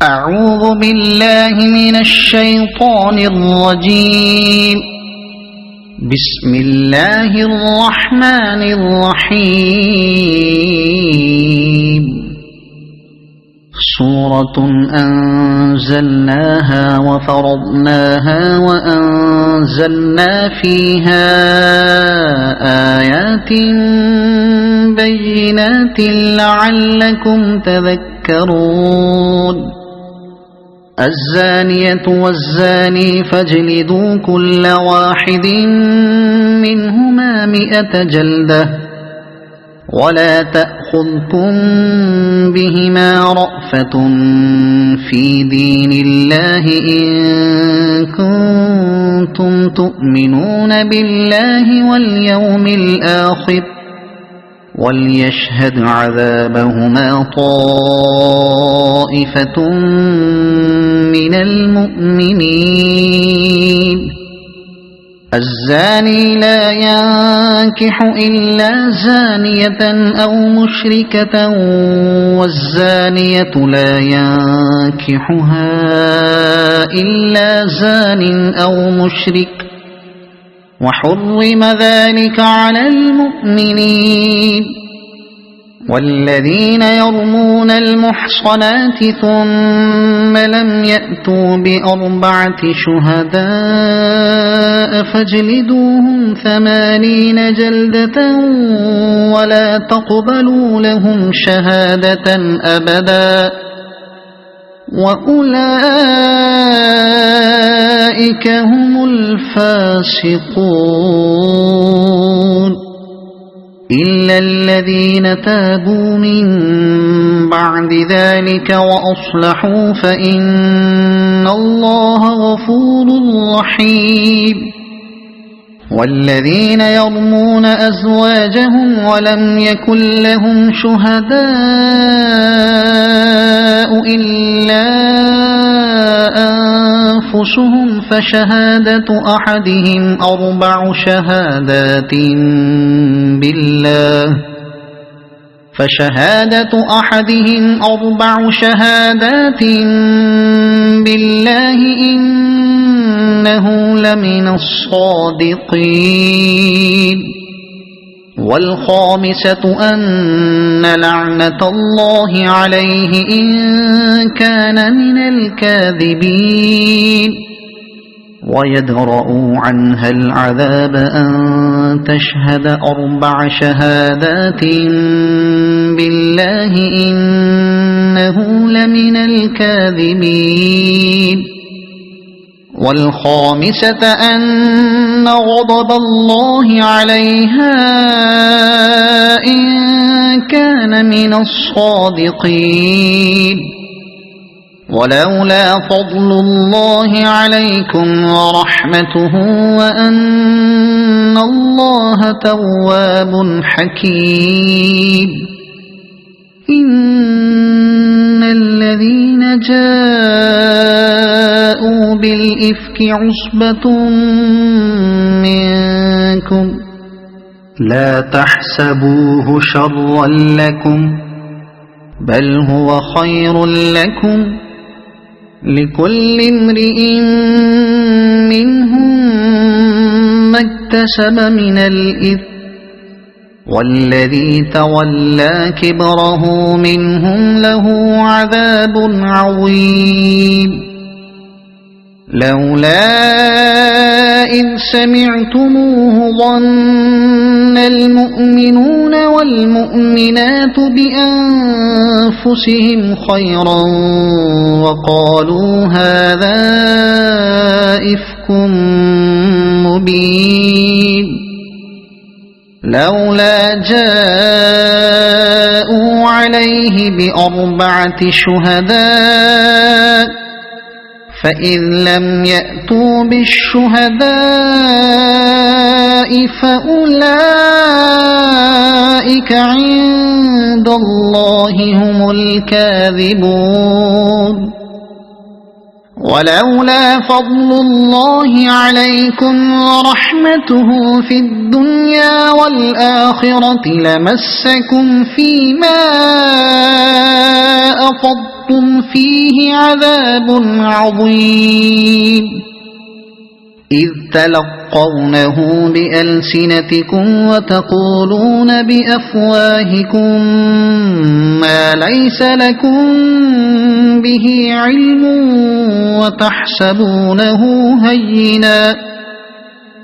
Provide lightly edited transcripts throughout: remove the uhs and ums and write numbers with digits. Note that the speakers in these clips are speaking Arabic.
أعوذ بالله من الشيطان الرجيم. بسم الله الرحمن الرحيم. سورة أنزلناها وفرضناها وأنزلنا فيها آيات بينات لعلكم تذكرون. الزانية والزاني فاجلدوا كل واحد منهما 100 جلدة ولا تأخذكم بهما رأفة في دين الله إن كنتم تؤمنون بالله واليوم الآخر وليشهد عذابهما طائفة من المؤمنين. الزاني لا ينكح إلا زانية أو مشركة والزانية لا ينكحها إلا زان أو مشرك وحرم ذلك على المؤمنين. والذين يرمون المحصنات ثم لم يأتوا ب4 شهداء فاجلدوهم 80 جلدة ولا تقبلوا لهم شهادة أبدا وأولئك هم الفاسقون. إلا الذين تابوا من بعد ذلك وأصلحوا فإن الله غفور رحيم. والذين يرمون أزواجهم ولم يكن لهم شهداء إلا أنفسهم فشهادة أحدهم 4 شهادات بالله إنه لمن الصادقين. والخامسة أن لعنة الله عليه إن كان من الكاذبين. ويدرأ عنها العذاب أن تشهد 4 شهادات بالله إنه لمن الكاذبين. والخامسة أن غضب الله عليها إن كان من الصادقين. ولولا فضل الله عليكم ورحمته وأن الله تواب حكيم. إن الذين جاءوا بالإفك عصبة منكم لا تحسبوه شرا لكم بل هو خير لكم لكل امرئ منهم ما اكتسب من الإثم والذي تولى كبره منهم له عذاب عظيم. لولا إذ سمعتموه ظن المؤمنون والمؤمنات بأنفسهم خيرا وقالوا هذا إفك مبين. لولا جاءوا عليه ب4 شهداء فإذ لم يأتوا بالشهداء فأولئك عند الله هم الكاذبون. ولولا فضل الله عليكم ورحمته في الدنيا والآخرة لمسكم فيما أفضتم لكم فيه عذاب عظيم إذ تلقونه بألسنتكم وتقولون بأفواهكم ما ليس لكم به علم وتحسبونه هينا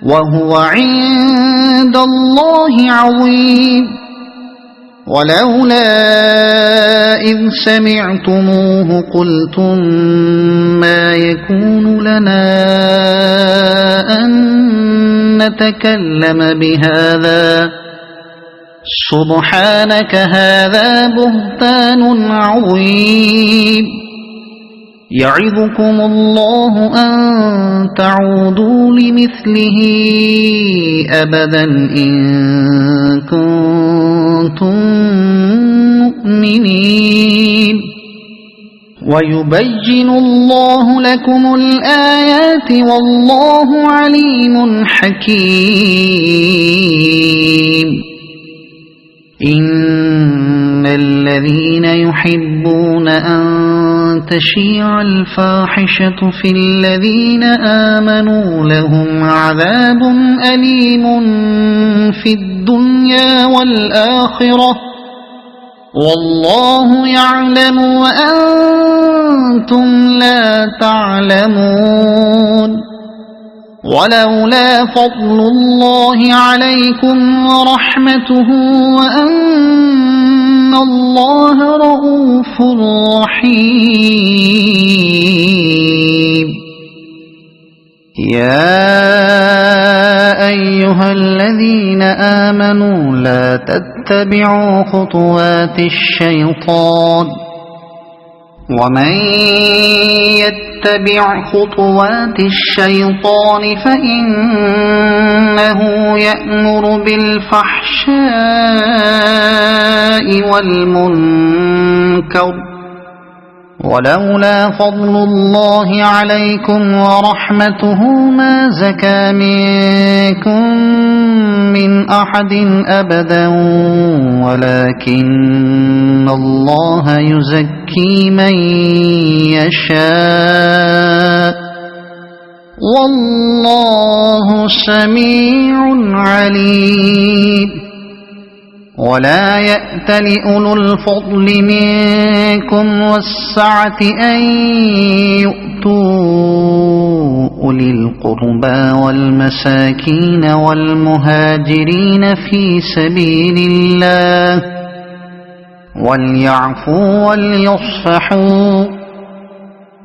وهو عند الله عظيم ولولا إذ سمعتموه قلتم ما يكون لنا أن نتكلم بهذا سبحانك هذا بهتان عظيم يعظكم الله أن تعودوا لمثله أبدا إن كنتم مؤمنين ويبين الله لكم الآيات والله عليم حكيم إن الذين يحبون أن تشيع الفاحشة في الذين آمنوا لهم عذاب أليم في الدنيا والآخرة والله يعلم وأنتم لا تعلمون ولولا فضل الله عليكم ورحمته وأن الله رؤوف رحيم يا أيها الذين آمنوا لا تتبعوا خطوات الشيطان ومن يتبع خطوات الشيطان فإنه يأمر بالفحشاء والمنكر ولولا فضل الله عليكم ورحمته ما زكى منكم من أحد أبدا ولكن الله يزكي من يشاء والله سميع عليم ولا يأتل أولو الفضل منكم والسعة أن يؤتوا أولي القربى والمساكين والمهاجرين في سبيل الله وليعفوا وليصفحوا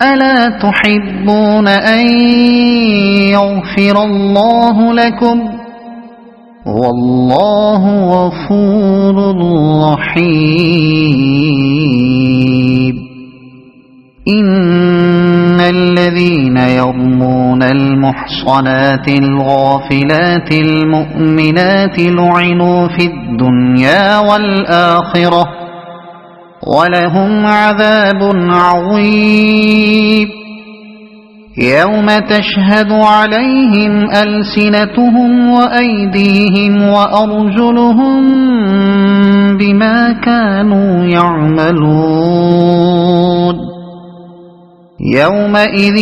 ألا تحبون أن يغفر الله لكم والله غفور رحيم إن الذين يرمون المحصنات الغافلات المؤمنات لعنوا في الدنيا والآخرة ولهم عذاب عظيم يوم تشهد عليهم ألسنتهم وأيديهم وأرجلهم بما كانوا يعملون يومئذ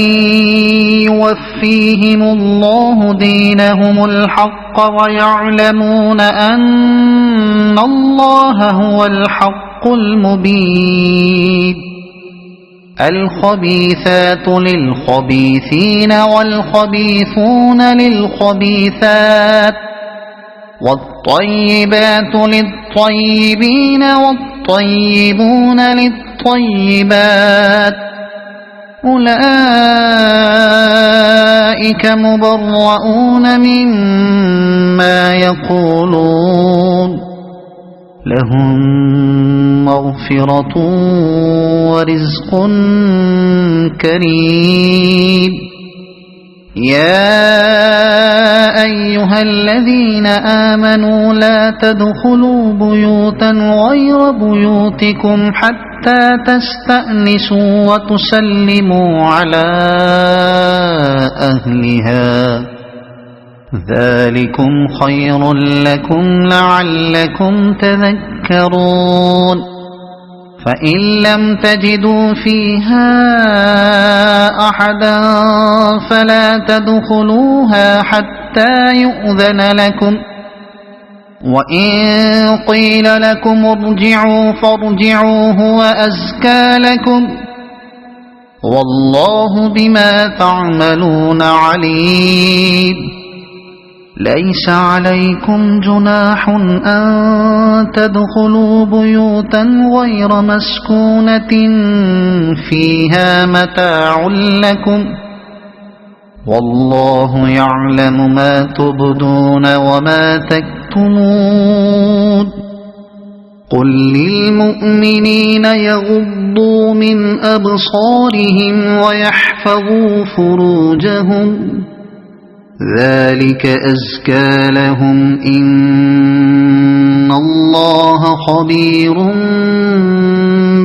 يوفيهم الله دينهم الحق ويعلمون أن الله هو الحق المبين الخبيثات للخبيثين والخبيثون للخبيثات والطيبات للطيبين والطيبون للطيبات أولئك مبرؤون مما يقولون لهم مغفرة ورزق كريم يا أيها الذين آمنوا لا تدخلوا بيوتا غير بيوتكم حتى تستأنسوا وتسلموا على أهلها ذلكم خير لكم لعلكم تذكرون فإن لم تجدوا فيها أحدا فلا تدخلوها حتى يؤذن لكم، وإن قيل لكم ارجعوا فارجعوا هو أزكى لكم، والله بما تعملون عليم. ليس عليكم جناح أن تدخلوا بيوتا غير مسكونة فيها متاع لكم، والله يعلم ما تبدون وما تكتمون. قل للمؤمنين يغضوا من أبصارهم ويحفظوا فروجهم، ذلك أزكى لهم، إن الله خبير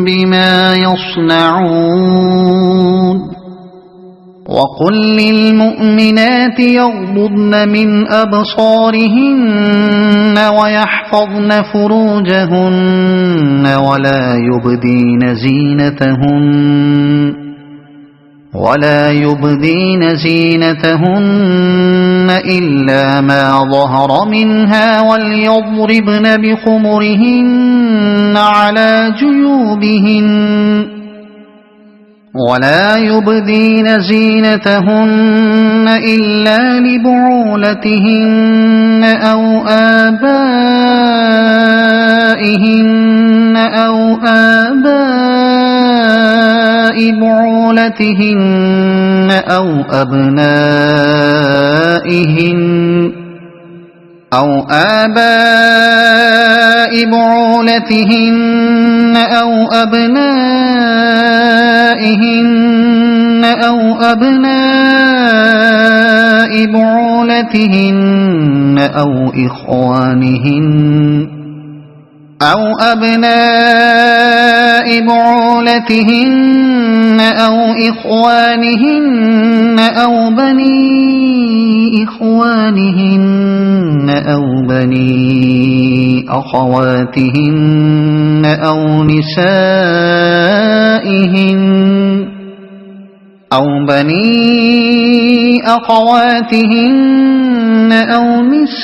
بما يصنعون. وقل للمؤمنات يغضضن من أبصارهن ويحفظن فروجهن ولا يبدين زينتهن إلا ما ظهر منها، وليضربن بخمرهن على جيوبهن، ولا يبدين زينتهن إلا لبعولتهن أو آبائهن أو آباء بعولتهن أو أبنائهن أو آباء بعولتهن أو أبنائهن أو أبناء بعولتهن أو إخوانهن أو أبناء بعولتهن أو إخوانهن أو بني إخوانهن أو بني أخواتهن أو نسائهن أو بني أخواتهن أو نسائهن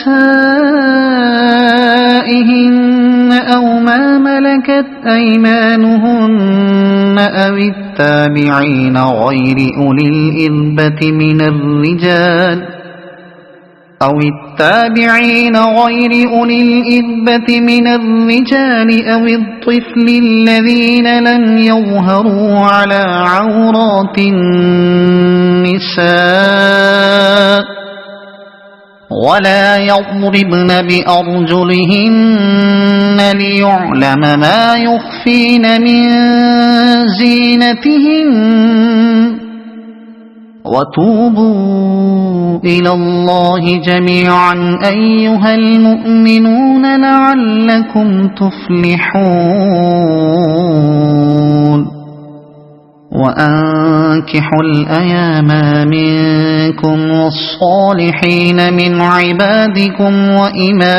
أو ما ملكت أيمانهن أو التابعين غير أولي الإربة من الرجال أو الطفل الذين لم يظهروا على عورات النساء، ولا يضربن بأرجلهن ليعلم ما يخفين من زينتهن، وتوبوا إلى الله جميعا أيها المؤمنون لعلكم تفلحون. وأنكحوا الأيام منكم والصالحين من عبادكم وإمائكم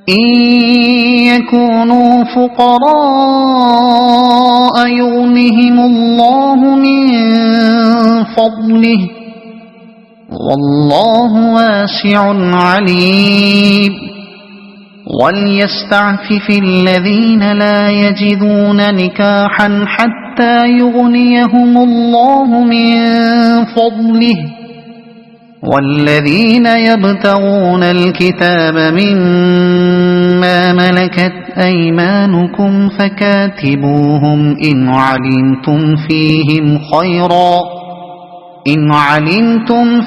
إن يكونوا فقراء يغنهم الله من فضله، والله واسع عليم. وليستعفف الذين لا يجدون نكاحا حتى يغنيهم الله من فضله، والذين يبتغون الكتاب مما ملكت أيمانكم فكاتبوهم إن علمتم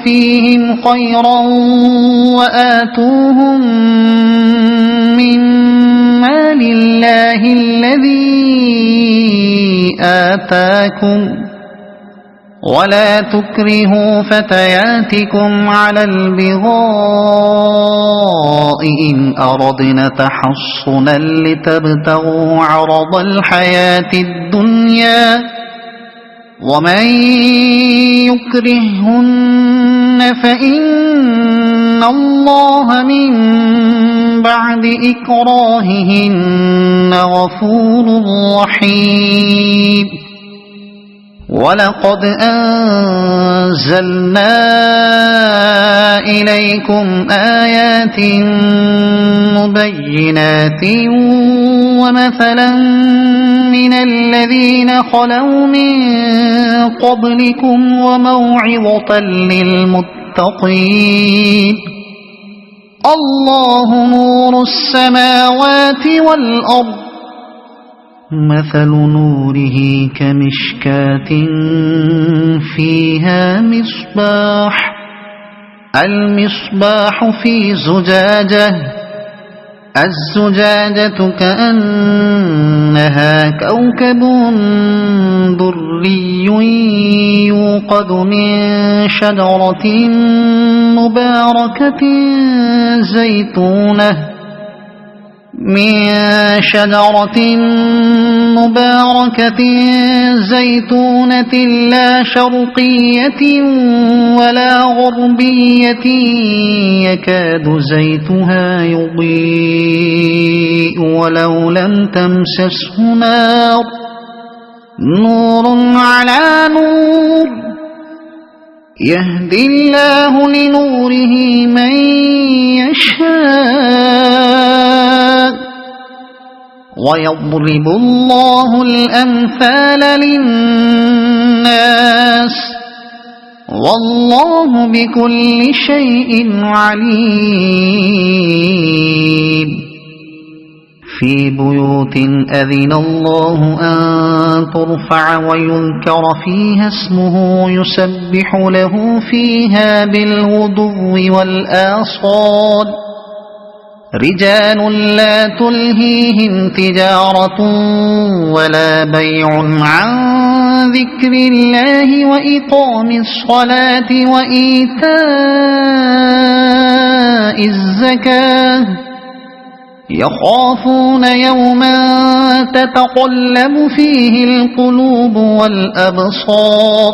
فيهم خيرا وآتوهم من مال الله الذي آتاكم، ولا تكرهوا فتياتكم على البغاء إن أردنا تحصنا لتبتغوا عرض الحياة الدنيا، ومن يكرههن فإن الله من بعد إكراههن غفور رحيم ولقد أنزلنا إليكم آيات مبينات ومثلا من الذين خلوا من قبلكم وموعظة للمتقين الله نور السماوات والأرض مثل نوره كمشكاة فيها مصباح المصباح في زجاجة الزجاجة كأنها كوكب دري يوقد من شجرة مباركة زيتونة لا شرقية ولا غربية يكاد زيتها يضيء ولو لم تمسسه نور على نور يهدي الله لنوره من يشاء ويضرب الله الأمثال للناس والله بكل شيء عليم في بيوت أذن الله أن ترفع ويذكر فيها اسمه يسبح له فيها بالغدو والآصال رجال لا تلهيهم تجارة ولا بيع عن ذكر الله وإقام الصلاة وإيتاء الزكاة يخافون يوما تتقلب فيه القلوب والأبصار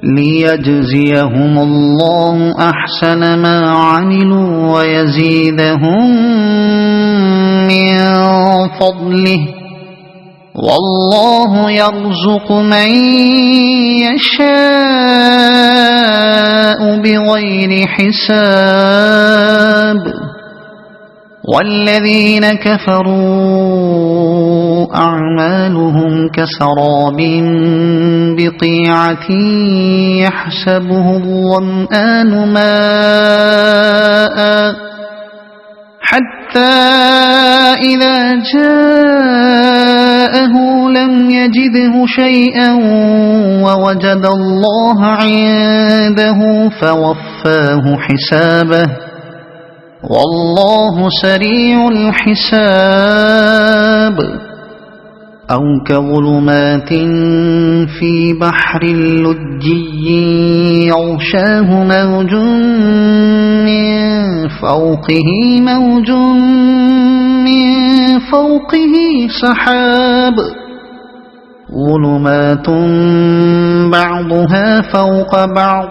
ليجزيهم الله أحسن ما عملوا ويزيدهم من فضله والله يرزق من يشاء بغير حساب والذين كفروا أعمالهم كسراب بقيعة يحسبه الظمآن ماء حتى إذا جاءه لم يجده شيئا ووجد الله عنده فوفاه حسابه والله سريع الحساب أو كظلمات في بحر لجي يغشاه موج من فوقه سحاب ظلمات بعضها فوق بعض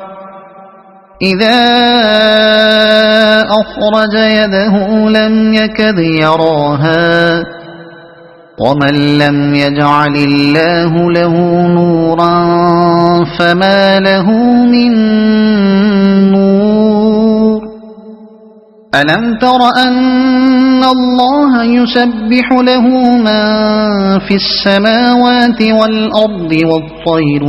إذا أخرج يده لم يكد يراها ومن لم يجعل الله له نورا فما له من نور ألم تر أن الله يسبح له من في السماوات والأرض والطير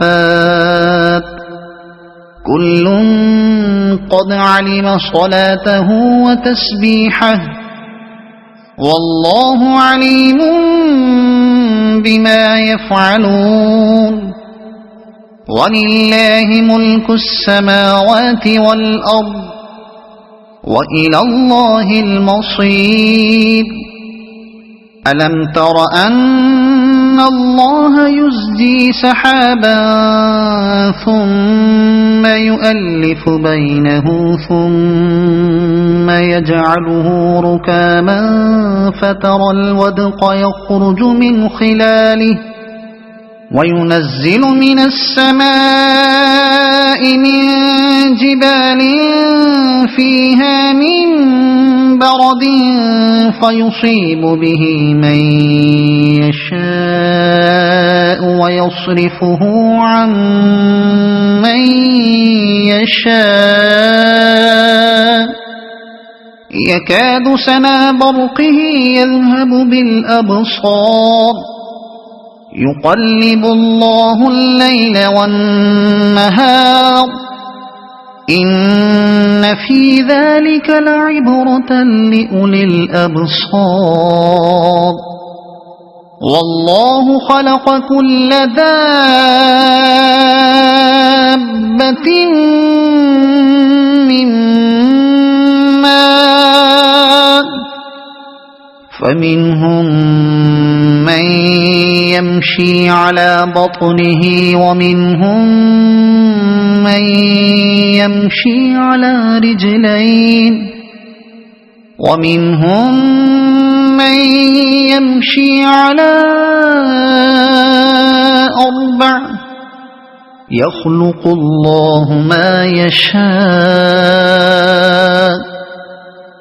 صافات كل قد علم صلاته وتسبيحه والله عليم بما يفعلون ولله ملك السماوات والأرض وإلى الله المصير ألم تر أن الله يزجي سحابا ثم ثم يؤلف بينه ثم يجعله ركاما فترى الودق يخرج من خلاله وينزل من السماء من جبال فيها من برد فيصيب به من يشاء ويصرفه عن من يشاء يكاد سنا برقه يذهب بالأبصار يقلب الله الليل والنهار إن في ذلك لعبرة لأولي الأبصار والله خلق كل دابة من ماء فمنهم من يمشي على بطنه ومنهم من يمشي على رجلين ومنهم من يمشي على أربع يخلق الله ما يشاء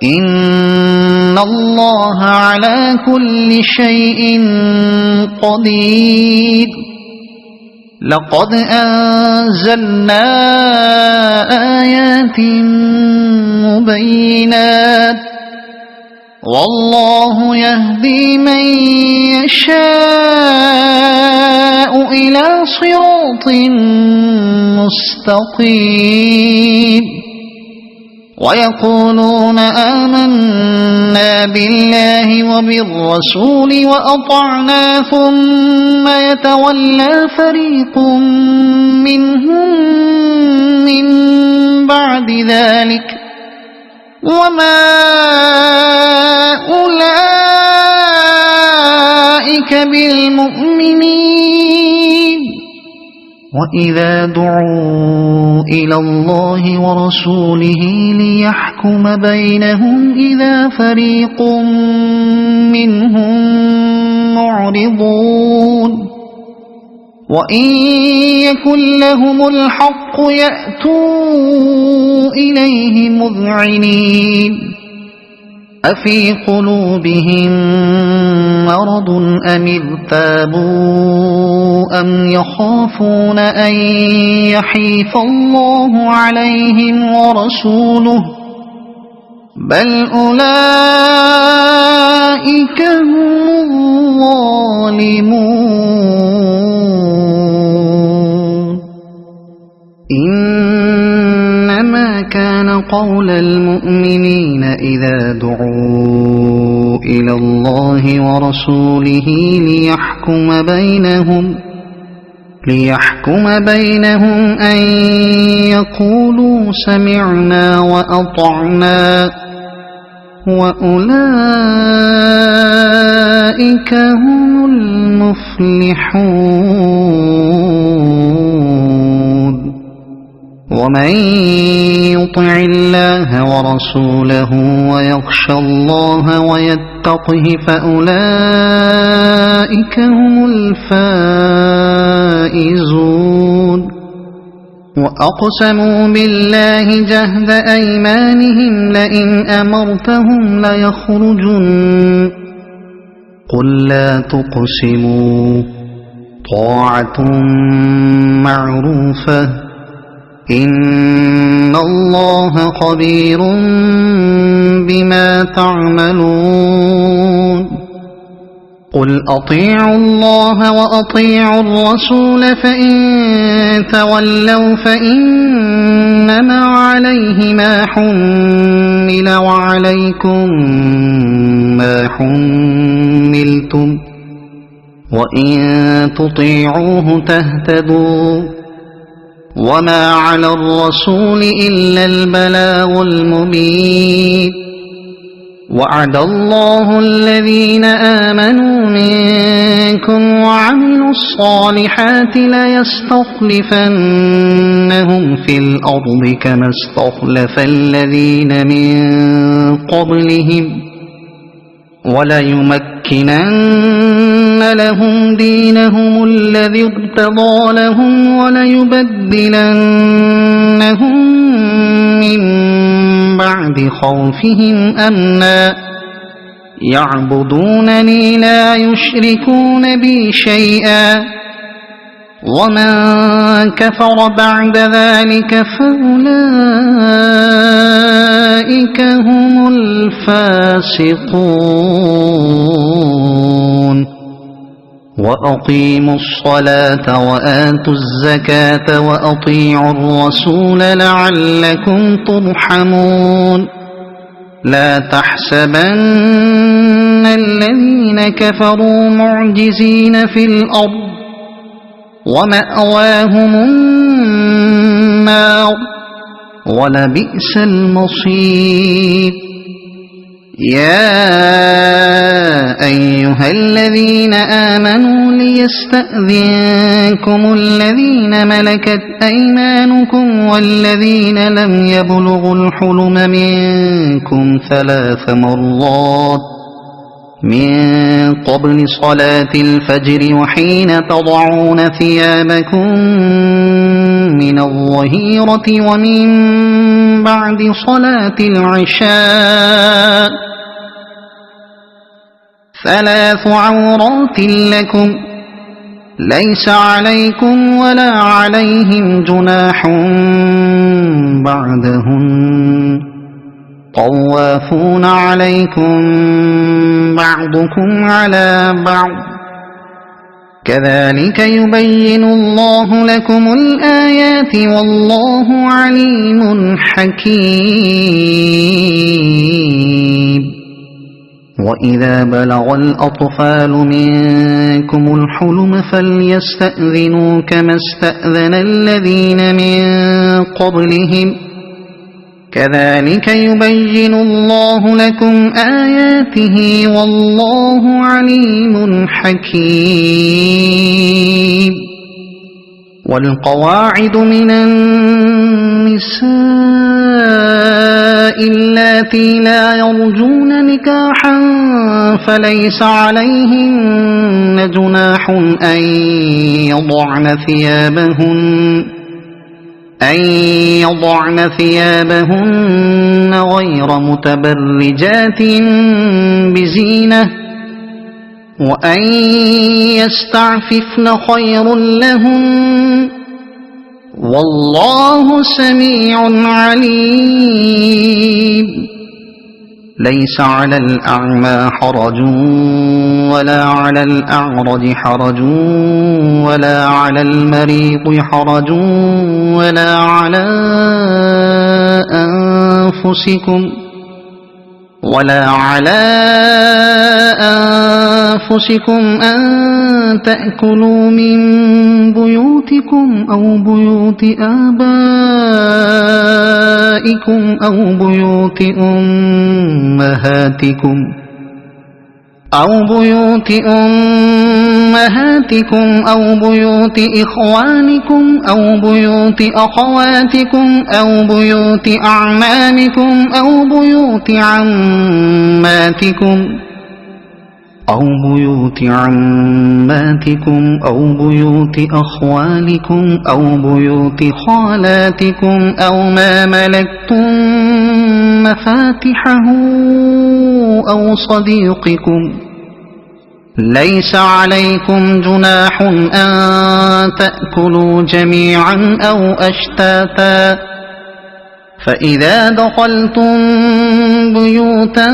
إن الله على كل شيء قدير لقد أنزلنا آيات مبينات والله يهدي من يشاء إلى صراط مستقيم ويقولون آمنا بالله وبالرسول وأطعنا ثم يتولى فريق منهم من بعد ذلك وما أولئك بالمؤمنين وإذا دعوا إلى الله ورسوله ليحكم بينهم إذا فريق منهم معرضون وإن يكن لهم الحق يأتوا إليه مذعنين أفي قلوبهم مرض أم ارتابوا أم يخافون أن يحيف الله عليهم ورسوله بل أولئك هم الظالمون إنما كان قول المؤمنين إذا دعوا إلى الله ورسوله ليحكم بينهم أن يقولوا سمعنا وأطعنا وأولئك هم المفلحون ومن يطع الله ورسوله ويخشى الله ويتقه فأولئك هم الفائزون وأقسموا بالله جهد أيمانهم لئن أمرتهم ليخرجن قل لا تقسموا طاعة معروفة إن الله خبير بما تعملون قل أطيعوا الله وأطيعوا الرسول فإن تولوا فإنما عليه ما حمل وعليكم ما حملتم وإن تطيعوه تهتدوا وما على الرسول إلا البلاغ المبين وعد الله الذين آمنوا منكم وعملوا وعملوا الصالحات ليستخلفنهم في الأرض كما استخلف الذين من قبلهم وليمكنن لهم دينهم الذي ارتضى لهم وليبدلنهم من بعد خوفهم أمنا يعبدونني لا يشركون بي شيئا ومن كفر بعد ذلك فأولئك هم الفاسقون وأقيموا الصلاة وآتوا الزكاة وأطيعوا الرسول لعلكم ترحمون لا تحسبن الذين كفروا معجزين في الأرض ومأواهم النار ولبئس المصير يا أيها الذين آمنوا ليستأذنكم الذين ملكت أيمانكم والذين لم يبلغوا الحلم منكم 3 مرات من قبل صلاة الفجر وحين تضعون ثيابكم من الظهيرة ومن بعد صلاة العشاء 3 عورات لكم ليس عليكم ولا عليهم جناح بعدهن طوافون عليكم بعضكم على بعض كذلك يبين الله لكم الآيات والله عليم حكيم وإذا بلغ الأطفال منكم الحلم فليستأذنوا كما استأذن الذين من قبلهم كذلك يبين الله لكم آياته والله عليم حكيم والقواعد من النساء اللاتي لا يرجون نكاحا فليس عليهن جناح أن يضعن ثيابهن غير متبرجات بزينة وأن يستعففن خير لهن والله سميع عليم ليس على الأعمى حرج ولا على الأعرج حرج ولا على المريض حرج ولا على أنفسكم أن تأكلوا من بيوتكم أو بيوت آبائكم أو بيوت أمهاتكم أو بيوت إخوانكم أو بيوت أخواتكم أو بيوت أعمامكم أو بيوت عماتكم أو بيوت أخوالكم أو بيوت خالاتكم أو ما ملكتم مفاتحه أو صديقكم ليس عليكم جناح أن تأكلوا جميعا أو أشتاتا فإذا دخلتم بيوتا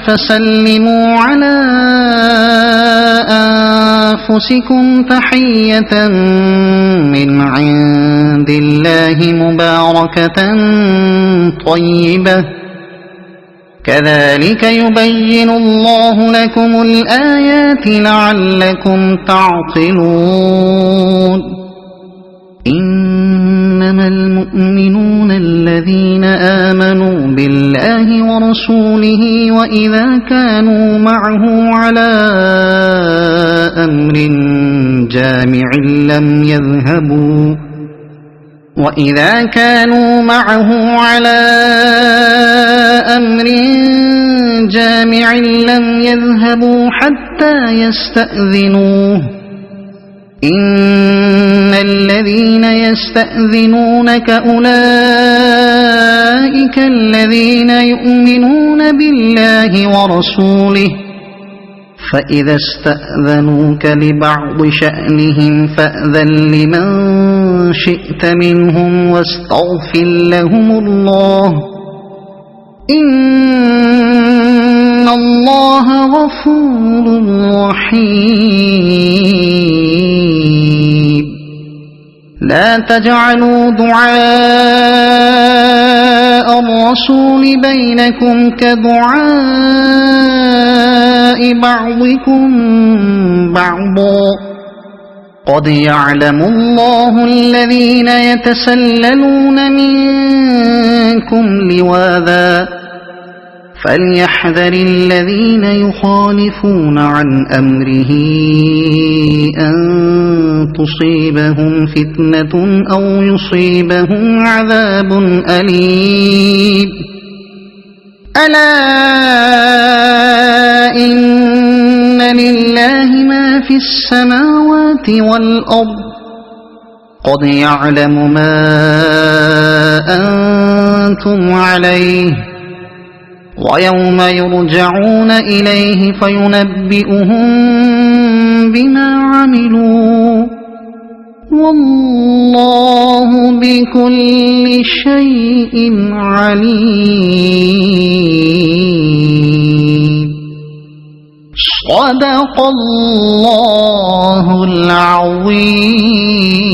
فسلموا على أنفسكم تحية من عند الله مباركة طيبة كذلك يبين الله لكم الآيات لعلكم تعقلون إنما إنما المؤمنون الذين آمنوا بالله ورسوله وإذا كانوا معه على أمر جامع لم يذهبوا حتى يستأذنوه إن الذين يستأذنونك أولئك الذين يؤمنون بالله ورسوله فإذا استأذنوك لبعض شأنهم فأذن لمن شئت منهم واستغفر لهم الله إن الله غفور رحيم لا تجعلوا دعاء الرسول بينكم كدعاء بعضكم بعضا قد يعلم الله الذين يتسللون منكم لواذا فليحذر الذين يخالفون عن أمره أن تصيبهم فتنة أو يصيبهم عذاب أليم ألا إن لله ما في السماوات والأرض قد يعلم ما أنتم عليه ويوم يرجعون إليه فينبئهم بما عملوا والله بكل شيء عليم صدق الله العظيم.